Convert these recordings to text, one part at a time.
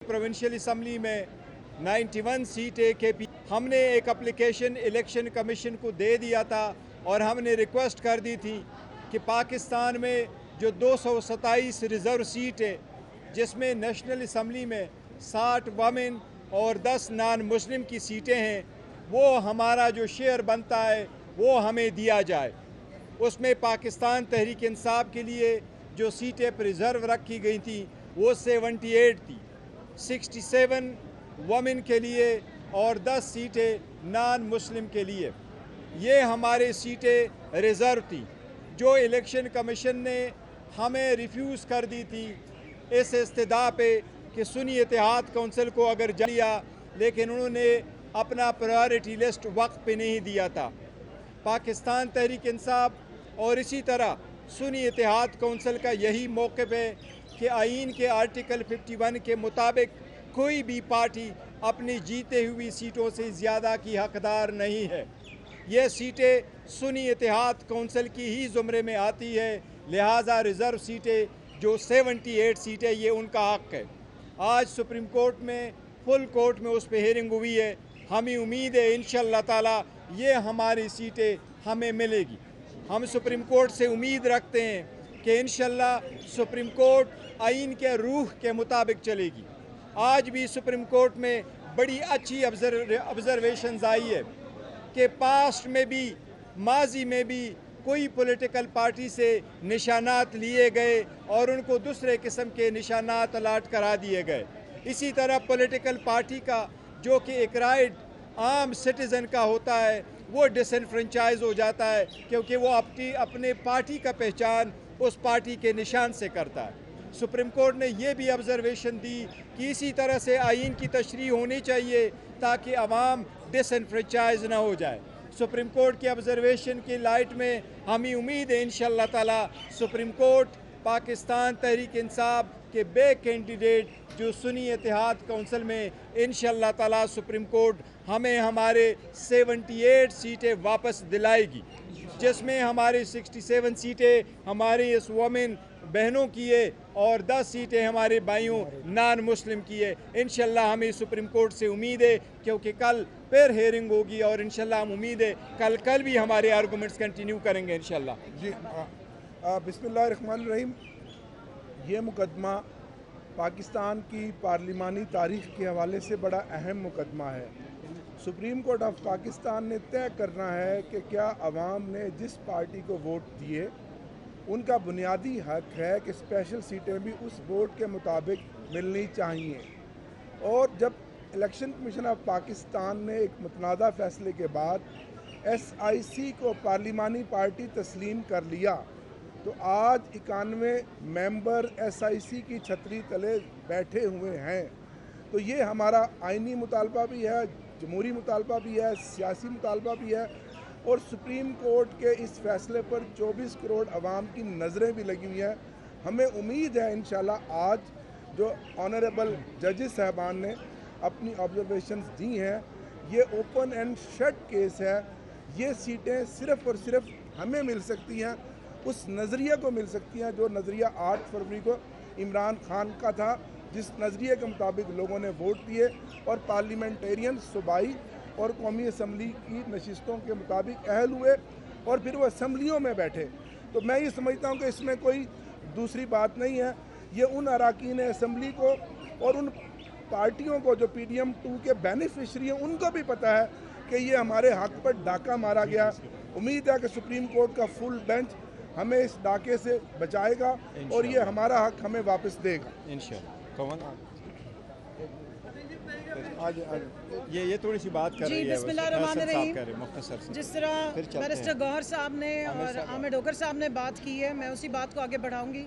Provincial assembly में 91 सीटें के हमने एक एप्लीकेशन इलेक्शन कमीशन को दे दिया था और हमने रिक्वेस्ट कर दी थी कि पाकिस्तान में जो 227 रिज़र्व सीट है, जिसमें नेशनल असम्बली में 60 वमेन और 10 नॉन मुस्लिम की सीटें हैं, वो हमारा जो शेयर बनता है वो हमें दिया जाए। उसमें पाकिस्तान तहरीक इंसाफ के लिए जो सीटें प्रिजर्व रखी गई थी वो 78 थी, 67 वमेन के लिए और 10 सीटें नॉन मुस्लिम के लिए। ये हमारे सीटें रिज़र्व थी जो इलेक्शन कमीशन ने हमें रिफ्यूज़ कर दी थी इस इस्तदा पे कि सुन्नी इत्तेहाद कौंसिल को अगर लिया, लेकिन उन्होंने अपना प्रायोरिटी लिस्ट वक्त पे नहीं दिया था। पाकिस्तान तहरीक इंसाफ और इसी तरह सुन्नी इत्तेहाद कौंसिल का यही मौक़िफ़ है कि आईन के आर्टिकल 51 के मुताबिक कोई भी पार्टी अपनी जीते हुई सीटों से ज़्यादा की हकदार नहीं है। ये सीटें सुन्नी इत्तेहाद कौंसिल की ही ज़ुमरे में आती है, लिहाजा रिज़र्व सीटें जो 78 सीटें ये उनका हक़ है। आज सुप्रीम कोर्ट में फुल कोर्ट में उस पर हेयरिंग हुई है। हमें उम्मीद है इंशाअल्लाह ताला ये हमारी सीटें हमें मिलेगी। हम सुप्रीम कोर्ट से उम्मीद रखते हैं कि इंशाअल्लाह सुप्रीम कोर्ट आईन के रूह के मुताबिक चलेगी। आज भी सुप्रीम कोर्ट में बड़ी अच्छी ऑब्जर्वेशंस आई है कि पास्ट में भी, माजी में भी कोई पॉलिटिकल पार्टी से निशानात लिए गए और उनको दूसरे किस्म के निशानात अलाट करा दिए गए। इसी तरह पॉलिटिकल पार्टी का जो कि एक राइट आम सिटीज़न का होता है वो डिसएनफ्रेंचाइज हो जाता है, क्योंकि वो अपने पार्टी का पहचान उस पार्टी के निशान से करता है। सुप्रीम कोर्ट ने यह भी ऑब्जर्वेशन दी कि इसी तरह से आईन की तशरीह होनी चाहिए ताकि अवाम डिसएनफ्रेंचाइज ना हो जाए। सुप्रीम कोर्ट की ऑब्जर्वेशन की लाइट में हमें उम्मीद है इंशाअल्लाह ताला सुप्रीम कोर्ट पाकिस्तान तहरीक इंसाफ के बे कैंडिडेट जो सुन्नी इत्तेहाद कौंसिल में इंशाअल्लाह ताला सुप्रीम कोर्ट हमें हमारे 78 सीटें वापस दिलाएगी, जिसमें हमारी 67 सीटें हमारी इस वमेन बहनों की है और 10 सीटें हमारे भाइयों नॉन मुस्लिम की है। इंशाअल्लाह हमें सुप्रीम कोर्ट से उम्मीद है, क्योंकि कल फिर हेयरिंग होगी और इंशाअल्लाह हम उम्मीद है कल भी हमारे आर्गूमेंट्स कंटिन्यू करेंगे इंशाअल्लाह। जी बिस्मिल्लाहिर्रहमानिर्रहीम। ये मुकदमा पाकिस्तान की पार्लिमानी तारीख़ के हवाले से बड़ा अहम मुकदमा है। सुप्रीम कोर्ट ऑफ पाकिस्तान ने तय करना है कि क्या अवाम ने जिस पार्टी को वोट दिए उनका बुनियादी हक है कि स्पेशल सीटें भी उस वोट के मुताबिक मिलनी चाहिए। और जब इलेक्शन कमीशन ऑफ पाकिस्तान ने एक मुतनाज़ा फ़ैसले के बाद SIC को पार्लिमानी पार्टी तस्लीम कर लिया, तो आज 91 मेंबर SIC की छतरी तले बैठे हुए हैं। तो ये हमारा आइनी मुतालबा भी है, जमहूरी मुतालबा भी है, सियासी मुतालबा भी है और सुप्रीम कोर्ट के इस फैसले पर 24 करोड़ अवाम की नज़रें भी लगी हुई हैं। हमें उम्मीद है इंशाल्लाह आज जो ऑनरेबल जजेस साहबान ने अपनी ऑब्जर्वेशंस दी हैं, ये ओपन एंड शट केस है। ये सीटें सिर्फ़ और सिर्फ हमें मिल सकती हैं, उस नज़रिए को मिल सकती हैं जो नज़रिया 8 फरवरी को इमरान खान का था, जिस नज़रिए के मुताबिक लोगों ने वोट दिए और पार्लियामेंटेरियन सूबाई और कौमी असम्बली की नशिस्तों के मुताबिक अहल हुए और फिर वो असम्बलियों में बैठे। तो मैं ये समझता हूँ कि इसमें कोई दूसरी बात नहीं है। ये उन अराकीन असम्बली को और उन पार्टियों को जो PDM 2 के बेनिफिशरी हैं उनको भी पता है कि ये हमारे हक पर डाका मारा गया। उम्मीद है कि सुप्रीम कोर्ट का फुल बेंच हमें इस डाके से बचाएगा और ये हमारा हक हमें वापस देगा इंशाअल्लाह। ये थोड़ी सी बात कर रही है। बिस्मिल्लाहिर्रहमानिर्रहीम। जिस तरह बैरिस्टर गौहर साहब ने और आमिर डोगर साहब ने बात की है, मैं उसी बात को आगे बढ़ाऊंगी,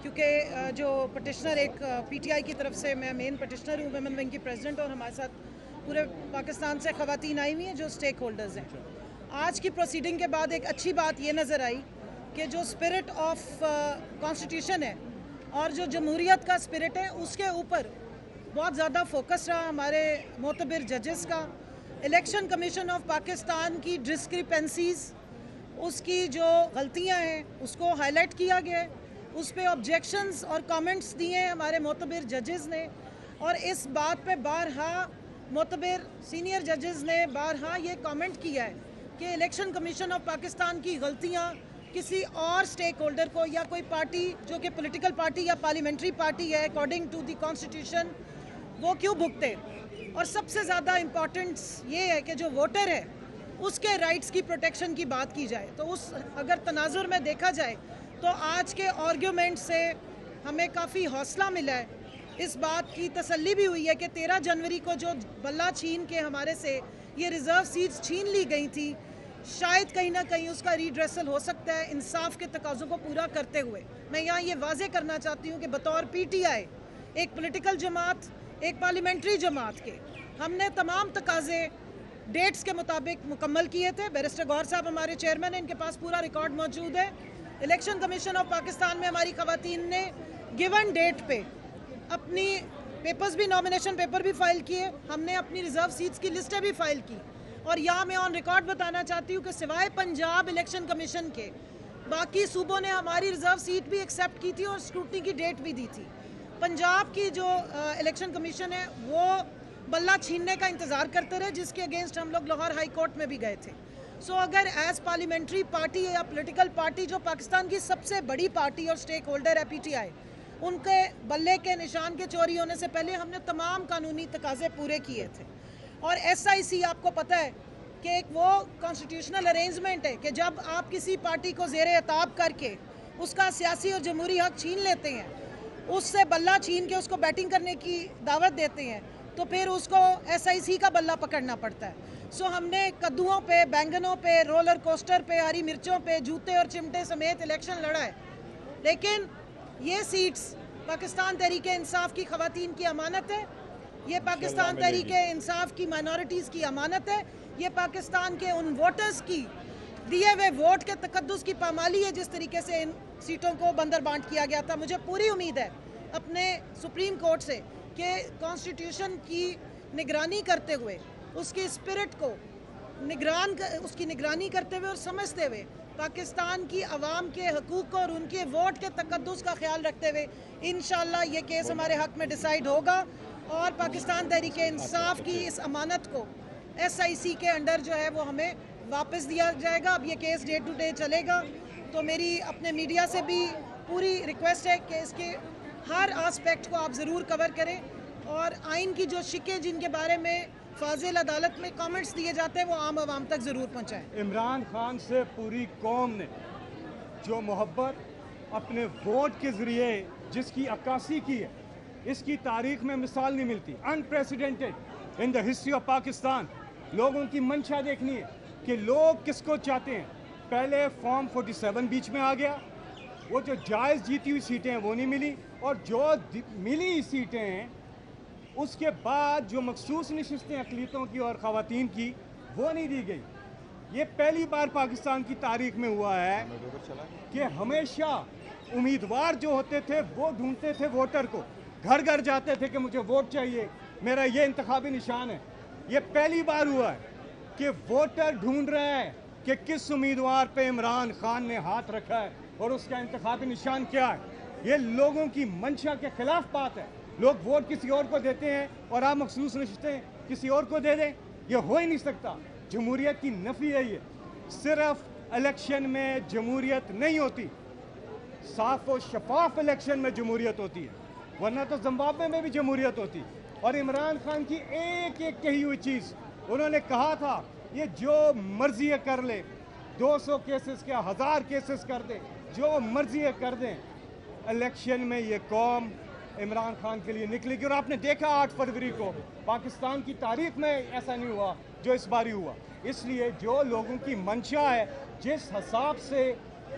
क्योंकि जो पटिशनर एक PTI की तरफ से, मैं मेन पटिशनर हूँ, वुमेन विंग की प्रेसिडेंट, और हमारे साथ पूरे पाकिस्तान से ख़वातीन आई हुई हैं जो स्टेक होल्डर्स हैं। आज की प्रोसीडिंग के बाद एक अच्छी बात ये नज़र आई कि जो स्पिरिट ऑफ कॉन्स्टिट्यूशन है और जो जमहूरियत का स्पिरिट है उसके ऊपर बहुत ज़्यादा फोकस रहा हमारे मोतबर जजेस का। इलेक्शन कमीशन ऑफ पाकिस्तान की डिस्क्रिपेंसीज़, उसकी जो गलतियां हैं उसको हाईलाइट किया गया है, उस पर ऑब्जेक्शंस और कमेंट्स दिए हमारे मोतबर जजेस ने, और इस बात पे बारहा मोतबर सीनियर जजेस ने बारहा ये कमेंट किया है कि इलेक्शन कमीशन ऑफ पाकिस्तान की गलतियां किसी और स्टेक होल्डर को या कोई पार्टी जो कि पॉलिटिकल पार्टी या पार्लियामेंट्री पार्टी है अकॉर्डिंग टू द कॉन्स्टिट्यूशन वो क्यों भुगते। और सबसे ज़्यादा इम्पॉर्टेंस ये है कि जो वोटर है उसके राइट्स की प्रोटेक्शन की बात की जाए। तो उस अगर तनाजुर में देखा जाए तो आज के आर्ग्यूमेंट से हमें काफ़ी हौसला मिला है, इस बात की तसल्ली भी हुई है कि 13 जनवरी को जो बल्ला छीन के हमारे से ये रिज़र्व सीट्स छीन ली गई थी, शायद कहीं ना कहीं उसका रीड्रेसल हो सकता है इंसाफ के तकाज़ों को पूरा करते हुए। मैं यहाँ ये वाजे करना चाहती हूँ कि बतौर PTI एक पॉलिटिकल जमात, एक पार्लियामेंट्री जमात के, हमने तमाम तकाज़े डेट्स के मुताबिक मुकम्मल किए थे। बैरिस्टर गौहर साहब हमारे चेयरमैन हैं, इनके पास पूरा रिकॉर्ड मौजूद है। इलेक्शन कमीशन ऑफ पाकिस्तान में हमारी ख़वातीन ने गिवन डेट पे अपनी पेपर्स भी, नॉमिनेशन पेपर भी फाइल किए, हमने अपनी रिज़र्व सीट्स की लिस्टें भी फाइल की। और यहाँ मैं ऑन रिकॉर्ड बताना चाहती हूँ कि सिवाय पंजाब इलेक्शन कमीशन के बाकी सूबों ने हमारी रिज़र्व सीट भी एक्सेप्ट की थी और स्क्रूटनी की डेट भी दी थी। पंजाब की जो इलेक्शन कमीशन है वो बल्ला छीनने का इंतज़ार करते रहे, जिसके अगेंस्ट हम लोग लाहौर हाई कोर्ट में भी गए थे। सो अगर एज पार्लियामेंट्री पार्टी या पॉलिटिकल पार्टी जो पाकिस्तान की सबसे बड़ी पार्टी और स्टेक होल्डर है PTI, उनके बल्ले के निशान के चोरी होने से पहले हमने तमाम कानूनी तकाजे पूरे किए थे। और SIC आपको पता है कि एक वो कॉन्स्टिट्यूशनल अरेंजमेंट है कि जब आप किसी पार्टी को ज़ेर एताब करके उसका सियासी और जमहूरी हक छीन लेते हैं, उससे बल्ला छीन के उसको बैटिंग करने की दावत देते हैं, तो फिर उसको SIC का बल्ला पकड़ना पड़ता है। सो हमने कद्दुओं पे, बैंगनों पे, रोलर कोस्टर पे, हरी मिर्चों पे, जूते और चिमटे समेत इलेक्शन लड़ा है। लेकिन ये सीट्स पाकिस्तान तहरीक इंसाफ की ख़वातीन की अमानत है, ये पाकिस्तान तहरीक इंसाफ की माइनॉरिटीज़ की अमानत है, ये पाकिस्तान के उन वोटर्स की दिए हुए वोट के तकद्दुस की पामाली है जिस तरीके से इन सीटों को बंदर बांट किया गया था। मुझे पूरी उम्मीद है अपने सुप्रीम कोर्ट से कि कॉन्स्टिट्यूशन की निगरानी करते हुए, उसकी स्पिरिट को उसकी निगरानी करते हुए और समझते हुए पाकिस्तान की आवाम के हकूक़ और उनके वोट के तकद्दुस का ख्याल रखते हुए इंशाअल्लाह ये केस हमारे हक़ में डिसाइड होगा और पाकिस्तान तहरीक इंसाफ की इस अमानत को SIC के अंडर जो है वो हमें वापस दिया जाएगा। अब ये केस डे टू डे चलेगा, तो मेरी अपने मीडिया से भी पूरी रिक्वेस्ट है कि इसके हर आस्पेक्ट को आप ज़रूर कवर करें और आइन की जो शिकें जिनके बारे में फाजिल अदालत में कमेंट्स दिए जाते हैं वो आम आवाम तक ज़रूर पहुँचाएँ। इमरान खान से पूरी कौम ने जो मोहब्बत अपने वोट के ज़रिए जिसकी अक्कासी की है, इसकी तारीख में मिसाल नहीं मिलती। Unprecedented in the history of Pakistan. लोगों की मंशा देखनी है कि लोग किसको चाहते हैं। पहले फॉर्म 47 बीच में आ गया, वो जो जायज़ जीती हुई सीटें हैं वो नहीं मिली, और जो मिली सीटें हैं उसके बाद जो मखसूस नशिस्तें अक़लियतों की और ख़वातीन की वो नहीं दी गई। ये पहली बार पाकिस्तान की तारीख में हुआ है कि हमेशा उम्मीदवार जो होते थे वो ढूंढते थे वोटर को, घर घर जाते थे कि मुझे वोट चाहिए, मेरा ये इंतखाबी निशान है। ये पहली बार हुआ है कि वोटर ढूंढ रहे हैं कि किस उम्मीदवार पे इमरान खान ने हाथ रखा है और उसका इंतखाबी निशान क्या है। ये लोगों की मंशा के खिलाफ बात है। लोग वोट किसी और को देते हैं और आप मखसूस नशिस्तें किसी और को दे दें, ये हो ही नहीं सकता। जमहूरियत की नफ़ी है ये। सिर्फ इलेक्शन में जमहूरियत नहीं होती, साफ और शफाफ इलेक्शन में जमहूरियत होती है, वरना तो जिम्बाब्वे में भी जमहूरियत होती। और इमरान खान की एक एक कही हुई चीज़, उन्होंने कहा था ये जो मर्जी है कर ले, 200 केसेस क्या 1000 केसेस कर दे, जो मर्जी है कर दें। इलेक्शन में ये कौम इमरान खान के लिए निकलेगी। और आपने देखा 8 फरवरी को पाकिस्तान की तारीख में ऐसा नहीं हुआ जो इस बारी हुआ। इसलिए जो लोगों की मंशा है, जिस हिसाब से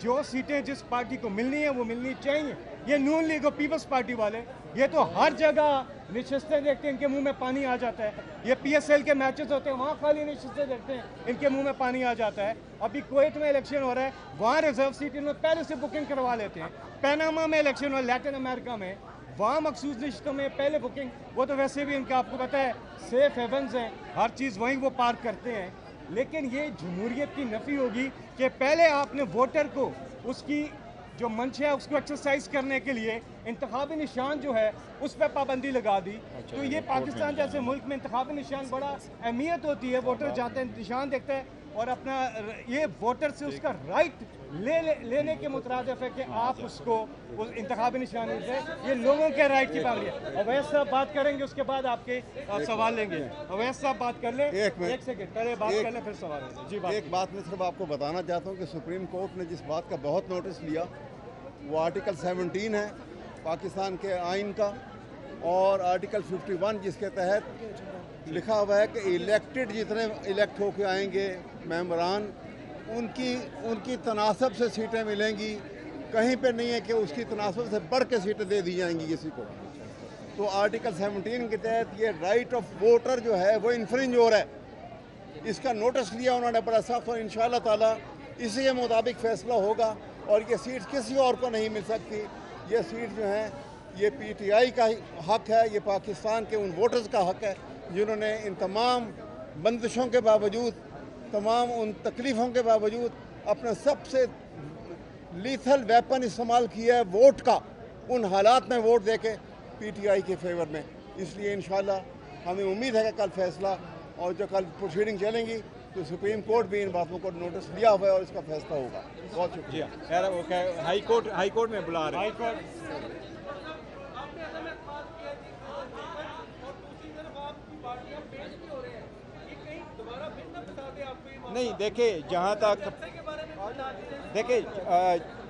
जो सीटें जिस पार्टी को मिलनी है वो मिलनी चाहिए। ये नून लीग और पीपल्स पार्टी वाले ये तो हर जगह नशिस्तें देखते हैं, इनके मुंह में पानी आ जाता है। ये PSL के मैचेस होते हैं, वहाँ खाली नशिस्तें देखते हैं, इनके मुंह में पानी आ जाता है। अभी कुवैत में इलेक्शन हो रहा है, वहाँ रिजर्व सीट इन्होंने पहले से बुकिंग करवा लेते हैं। पैनामा में इलेक्शन हो, लैटिन अमेरिका में, वहाँ मखसूस नशिस्तों में पहले बुकिंग, वो तो वैसे भी इनका आपको पता है सेफ हेवन्स हैं, हर चीज़ वहीं वो पार्क करते हैं। लेकिन ये जमहूरियत की नफ़ी होगी कि पहले आपने वोटर को उसकी जो मंच है उसको एक्सरसाइज करने के लिए इंतखाबी निशान जो है उस पर पाबंदी लगा दी। तो ये पाकिस्तान जैसे मुल्क में इंतखाबी निशान बड़ा अहमियत होती है। वोटर जाते हैं, निशान देखते हैं और अपना ये वोटर से उसका राइट लेने के मुतरादिफ है कि आप उसको उस इंतखाबी निशान से, ये लोगों के राइट की पाबंदी है। अवैध साहब बात करेंगे, उसके बाद आपके सवाल लेंगे। अवैध साहब बात कर ले, एक सेकंड पहले बात कर ले फिर सवाल लेंगे। जी, एक बात मैं सिर्फ आपको बताना चाहता हूँ कि सुप्रीम कोर्ट ने जिस बात का बहुत नोटिस लिया वो आर्टिकल 17 है पाकिस्तान के आइन का, और आर्टिकल 51 जिसके तहत लिखा हुआ है कि इलेक्टेड जितने इलेक्ट होकर आएंगे मेंबरान, उनकी तनासब से सीटें मिलेंगी। कहीं पे नहीं है कि उसकी तनासब से बढ़ के सीटें दे दी जाएंगी किसी को। तो आर्टिकल 17 के तहत ये राइट ऑफ वोटर जो है वो इन्फ्रिंज हो रहा है। इसका नोटिस लिया उन्होंने बड़ा सख्त, और इंशाल्लाह ताला इसी के मुताबिक फ़ैसला होगा। और ये सीट किसी और को नहीं मिल सकती। ये सीट जो है ये PTI का हक है, ये पाकिस्तान के उन वोटर्स का हक है जिन्होंने इन तमाम बंदिशों के बावजूद, तमाम उन तकलीफ़ों के बावजूद अपना सबसे लीथल वेपन इस्तेमाल किया है वोट का, उन हालात में वोट देके PTI के फेवर में। इसलिए इंशाल्लाह हमें उम्मीद है कि कल फैसला, और जो कल प्रोसीडिंग चलेंगी तो सुप्रीम कोर्ट भी इन बातों को नोटिस लिया हुआ है और इसका फैसला होगा। बहुत शुक्रिया। खैर वो हाई कोर्ट में बुला रहे हैं। नहीं, देखिए जहाँ तक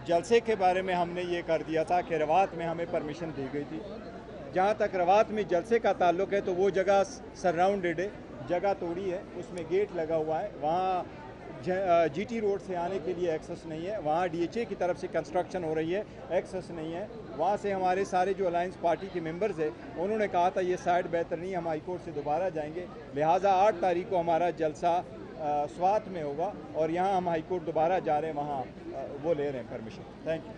जलसे के बारे में हमने ये कर दिया था कि रवात में हमें परमिशन दी गई थी। जहाँ तक रवात में जलसे का ताल्लुक है तो वो जगह सराउंडेड है, जगह तोड़ी है, उसमें गेट लगा हुआ है। वहाँ GT रोड से आने के लिए एक्सेस नहीं है। वहाँ DHA की तरफ से कंस्ट्रक्शन हो रही है, एक्सेस नहीं है। वहाँ से हमारे सारे जो अलायंस पार्टी के मेंबर्स हैं उन्होंने कहा था ये साइड बेहतर नहीं, हम हाई कोर्ट से दोबारा जाएंगे। लिहाजा 8 तारीख को हमारा जलसा स्वात में होगा और यहाँ हम हाई कोर्ट दोबारा जा रहे हैं, वहाँ वो ले रहे हैं परमिशन। Thank you.